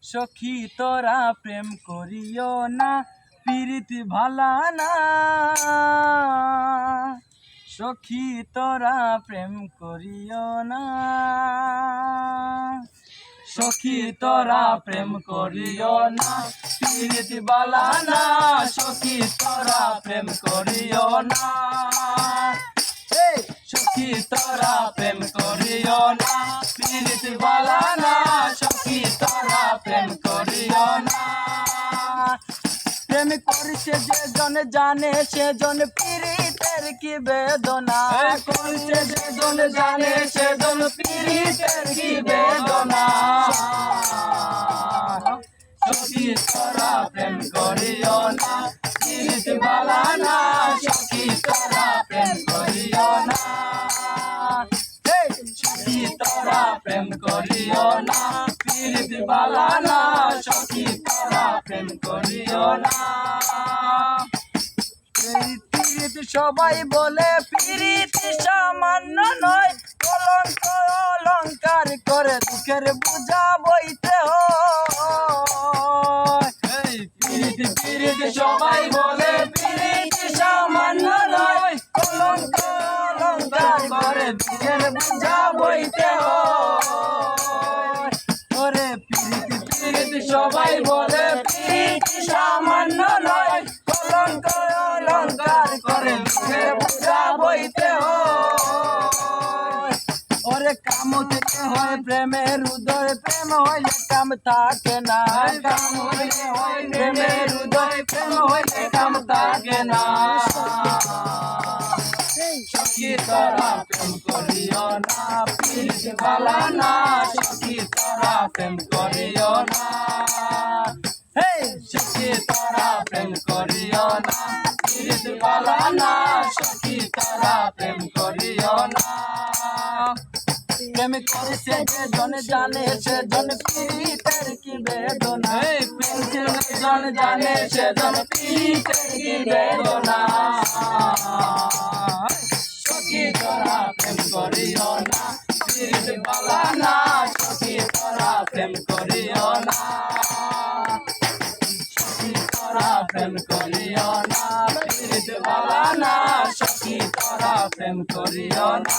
সখী তোরা প্রেম করিও না, প্রীতি ভালা না। সখী তোরা প্রেম করিও না, সখী তোরা প্রেম করিও না, প্রীতি ভালা না। সখী তোরা প্রেম করিও না, সখী তোরা প্রেম করিও না, প্রীতি ভালা না। সখী তোরা প্রেম করিও না। প্রেম করিছে যে জন জানে সে জন পীড়িতের কি বেদনা, করিছে যে জন জানে সে জন পীড়িতের কি বেদনা। সখী তোরা প্রেম করিও না, প্রীতি ভালা না। সখী তোরা প্রেম করিও না, সখী তোরা প্রেম করিও না, প্রীতি ভালা না। সখী তোরা প্রেম করিও না। প্রীতি সবাই বলে প্রীতি সামান্য নয়, কলঙ্ক অলঙ্কার করে দুঃখের বোঝা বইতে হয়। প্রীতি প্রীতি সবাই বলে প্রীতি সামান্য নয়, কলঙ্ক অলঙ্কার করে দুঃখের বোঝা বইতে হয়। ওরে প্রীতি প্রীতি সবাই বলে প্রীতি সামান্য নয়, কলঙ্ক অলঙ্কার করে দুঃখের বোঝা বইতে হয়। ওরে কাম থেকে হয় প্রেমের উদয়, প্রেম হইলে কাম থাকে না। কাম হইলে হয় প্রেমের উদয়, প্রেম হইলে কাম থাকে না। সখী তোরা প্রেম করিও না, প্রীতি ভালা না। সখী তোরা প্রেম করিও না, সখী তোরা প্রেম করিও না, প্রীতি ভালা না। সখী তোরা প্রেম করিও না। প্রেম করিছে যে জন জানে সে জন পীড়িতের কি বেদনা, প্রেম যে জন জানে সে জন পীড়িতের কি বেদনা। সখী তোরা প্রেম করিও না, প্রীতি ভালা না। সখী তোরা প্রেম করিও না, সখী তোরা প্রেম করিও না, প্রীতি ভালা না। সখী তোরা প্রেম করিও না।